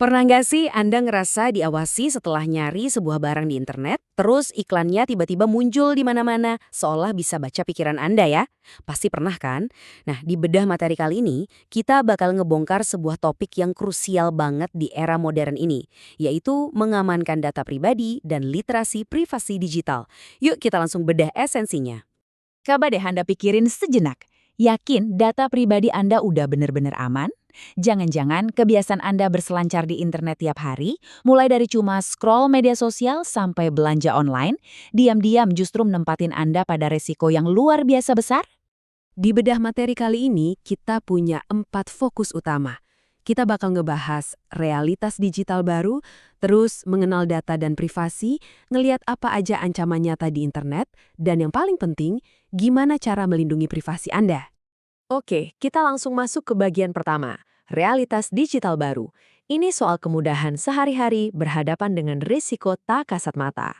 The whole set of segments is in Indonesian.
Pernah nggak sih Anda ngerasa diawasi setelah nyari sebuah barang di internet, terus iklannya tiba-tiba muncul di mana-mana, seolah bisa baca pikiran Anda ya? Pasti pernah kan? Nah, di bedah materi kali ini, kita bakal ngebongkar sebuah topik yang krusial banget di era modern ini, yaitu mengamankan data pribadi dan literasi privasi digital. Yuk kita langsung bedah esensinya. Coba deh Anda pikirin sejenak. Yakin data pribadi Anda udah bener-bener aman? Jangan-jangan kebiasaan Anda berselancar di internet tiap hari, mulai dari cuma scroll media sosial sampai belanja online, diam-diam justru menempatin Anda pada resiko yang luar biasa besar? Di bedah materi kali ini, kita punya 4 fokus utama. Kita bakal ngebahas realitas digital baru, terus mengenal data dan privasi, ngeliat apa aja ancaman nyata di internet, dan yang paling penting, gimana cara melindungi privasi Anda. Oke, kita langsung masuk ke bagian pertama, realitas digital baru. Ini soal kemudahan sehari-hari berhadapan dengan risiko tak kasat mata.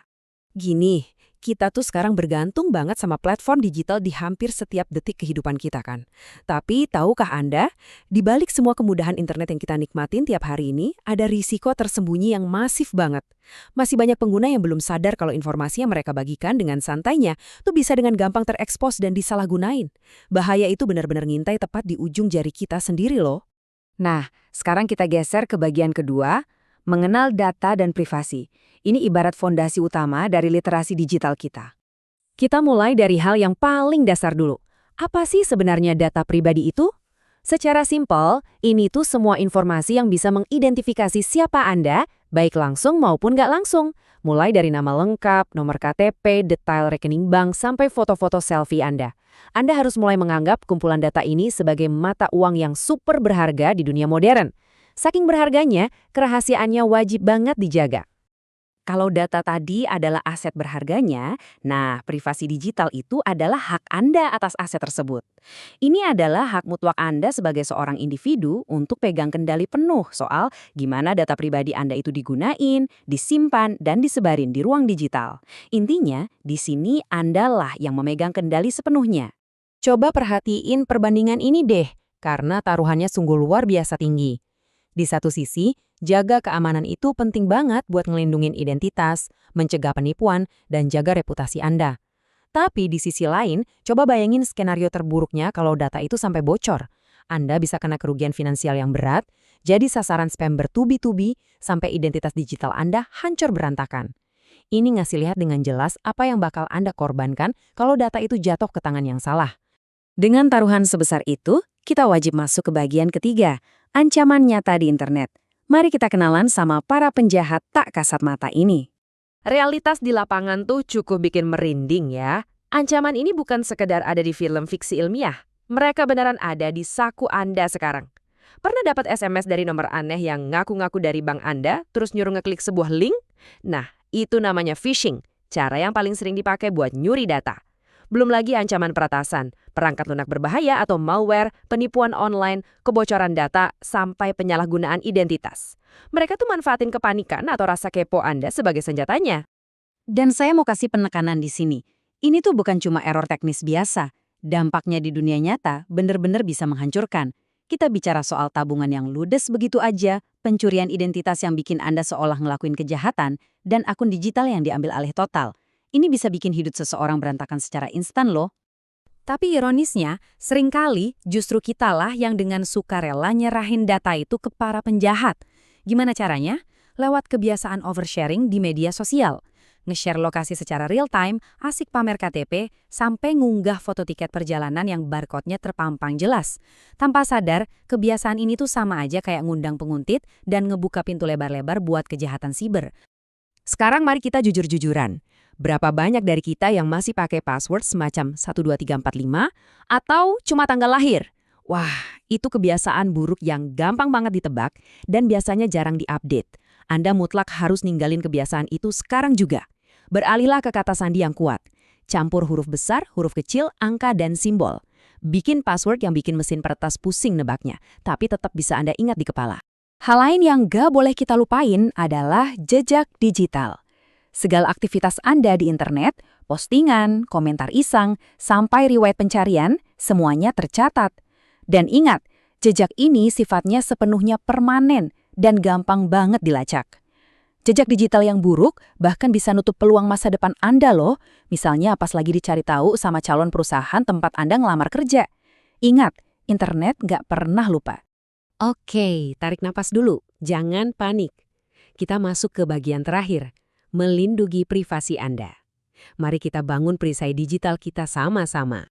Gini, kita tuh sekarang bergantung banget sama platform digital di hampir setiap detik kehidupan kita kan. Tapi tahukah Anda, di balik semua kemudahan internet yang kita nikmatin tiap hari ini, ada risiko tersembunyi yang masif banget. Masih banyak pengguna yang belum sadar kalau informasi yang mereka bagikan dengan santainya tuh bisa dengan gampang terekspos dan disalahgunain. Bahaya itu benar-benar ngintai tepat di ujung jari kita sendiri loh. Nah, sekarang kita geser ke bagian kedua, mengenal data dan privasi. Ini ibarat fondasi utama dari literasi digital kita. Kita mulai dari hal yang paling dasar dulu. Apa sih sebenarnya data pribadi itu? Secara simpel, ini tuh semua informasi yang bisa mengidentifikasi siapa Anda, baik langsung maupun nggak langsung. Mulai dari nama lengkap, nomor KTP, detail rekening bank, sampai foto-foto selfie Anda. Anda harus mulai menganggap kumpulan data ini sebagai mata uang yang super berharga di dunia modern. Saking berharganya, kerahasiaannya wajib banget dijaga. Kalau data tadi adalah aset berharganya, nah privasi digital itu adalah hak Anda atas aset tersebut. Ini adalah hak mutlak Anda sebagai seorang individu untuk pegang kendali penuh soal gimana data pribadi Anda itu digunain, disimpan, dan disebarin di ruang digital. Intinya, di sini Anda lah yang memegang kendali sepenuhnya. Coba perhatiin perbandingan ini deh, karena taruhannya sungguh luar biasa tinggi. Di satu sisi, jaga keamanan itu penting banget buat ngelindungin identitas, mencegah penipuan, dan jaga reputasi Anda. Tapi di sisi lain, coba bayangin skenario terburuknya kalau data itu sampai bocor. Anda bisa kena kerugian finansial yang berat, jadi sasaran spam bertubi-tubi, sampai identitas digital Anda hancur berantakan. Ini ngasih lihat dengan jelas apa yang bakal Anda korbankan kalau data itu jatuh ke tangan yang salah. Dengan taruhan sebesar itu, kita wajib masuk ke bagian ketiga, ancaman nyata di internet. Mari kita kenalan sama para penjahat tak kasat mata ini. Realitas di lapangan tuh cukup bikin merinding ya. Ancaman ini bukan sekedar ada di film fiksi ilmiah. Mereka beneran ada di saku Anda sekarang. Pernah dapat SMS dari nomor aneh yang ngaku-ngaku dari bank Anda, terus nyuruh ngeklik sebuah link? Nah, itu namanya phishing, cara yang paling sering dipakai buat nyuri data. Belum lagi ancaman peretasan, perangkat lunak berbahaya atau malware, penipuan online, kebocoran data, sampai penyalahgunaan identitas. Mereka tuh manfaatin kepanikan atau rasa kepo Anda sebagai senjatanya. Dan saya mau kasih penekanan di sini. Ini tuh bukan cuma error teknis biasa. Dampaknya di dunia nyata bener-bener bisa menghancurkan. Kita bicara soal tabungan yang ludes begitu aja, pencurian identitas yang bikin Anda seolah ngelakuin kejahatan, dan akun digital yang diambil alih total. Ini bisa bikin hidup seseorang berantakan secara instan loh. Tapi ironisnya, seringkali justru kitalah yang dengan sukarela nyerahin data itu ke para penjahat. Gimana caranya? Lewat kebiasaan oversharing di media sosial. Nge-share lokasi secara real-time, asik pamer KTP, sampai ngunggah foto tiket perjalanan yang barcode-nya terpampang jelas. Tanpa sadar, kebiasaan ini tuh sama aja kayak ngundang penguntit dan ngebuka pintu lebar-lebar buat kejahatan siber. Sekarang mari kita jujur-jujuran. Berapa banyak dari kita yang masih pakai password semacam 12345 atau cuma tanggal lahir? Wah, itu kebiasaan buruk yang gampang banget ditebak dan biasanya jarang diupdate. Anda mutlak harus ninggalin kebiasaan itu sekarang juga. Beralihlah ke kata sandi yang kuat. Campur huruf besar, huruf kecil, angka, dan simbol. Bikin password yang bikin mesin peretas pusing nebaknya, tapi tetap bisa Anda ingat di kepala. Hal lain yang gak boleh kita lupain adalah jejak digital. Segala aktivitas Anda di internet, postingan, komentar iseng, sampai riwayat pencarian, semuanya tercatat. Dan ingat, jejak ini sifatnya sepenuhnya permanen dan gampang banget dilacak. Jejak digital yang buruk bahkan bisa nutup peluang masa depan Anda loh, misalnya pas lagi dicari tahu sama calon perusahaan tempat Anda ngelamar kerja. Ingat, internet nggak pernah lupa. Oke, tarik napas dulu. Jangan panik. Kita masuk ke bagian terakhir, melindungi privasi Anda. Mari kita bangun perisai digital kita sama-sama.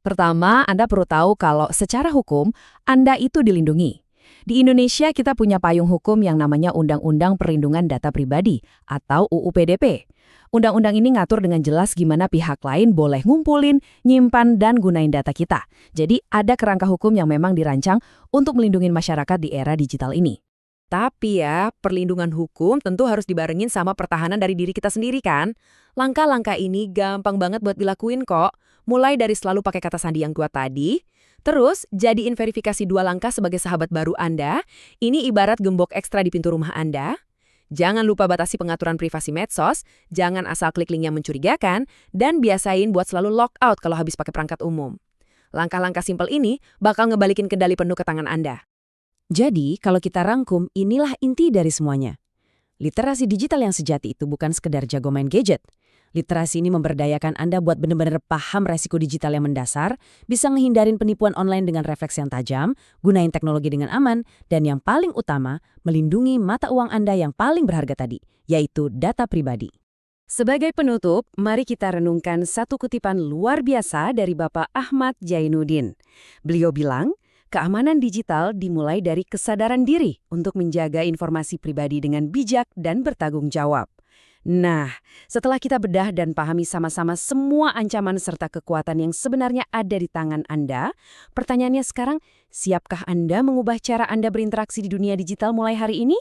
Pertama, Anda perlu tahu kalau secara hukum, Anda itu dilindungi. Di Indonesia kita punya payung hukum yang namanya Undang-Undang Perlindungan Data Pribadi atau UU PDP. Undang-undang ini ngatur dengan jelas gimana pihak lain boleh ngumpulin, nyimpan, dan gunain data kita. Jadi ada kerangka hukum yang memang dirancang untuk melindungi masyarakat di era digital ini. Tapi ya, perlindungan hukum tentu harus dibarengin sama pertahanan dari diri kita sendiri kan? Langkah-langkah ini gampang banget buat dilakuin kok. Mulai dari selalu pakai kata sandi yang kuat tadi, terus jadiin verifikasi 2 langkah sebagai sahabat baru Anda. Ini ibarat gembok ekstra di pintu rumah Anda. Jangan lupa batasi pengaturan privasi medsos, jangan asal klik link yang mencurigakan, dan biasain buat selalu lock out kalau habis pakai perangkat umum. Langkah-langkah simpel ini bakal ngebalikin kendali penuh ke tangan Anda. Jadi, kalau kita rangkum, inilah inti dari semuanya. Literasi digital yang sejati itu bukan sekedar jago main gadget. Literasi ini memberdayakan Anda buat benar-benar paham resiko digital yang mendasar, bisa ngehindarin penipuan online dengan refleks yang tajam, gunain teknologi dengan aman, dan yang paling utama, melindungi mata uang Anda yang paling berharga tadi, yaitu data pribadi. Sebagai penutup, mari kita renungkan satu kutipan luar biasa dari Bapak Ahmad Jainuddin. Beliau bilang, keamanan digital dimulai dari kesadaran diri untuk menjaga informasi pribadi dengan bijak dan bertanggung jawab. Nah, setelah kita bedah dan pahami sama-sama semua ancaman serta kekuatan yang sebenarnya ada di tangan Anda, pertanyaannya sekarang, siapkah Anda mengubah cara Anda berinteraksi di dunia digital mulai hari ini?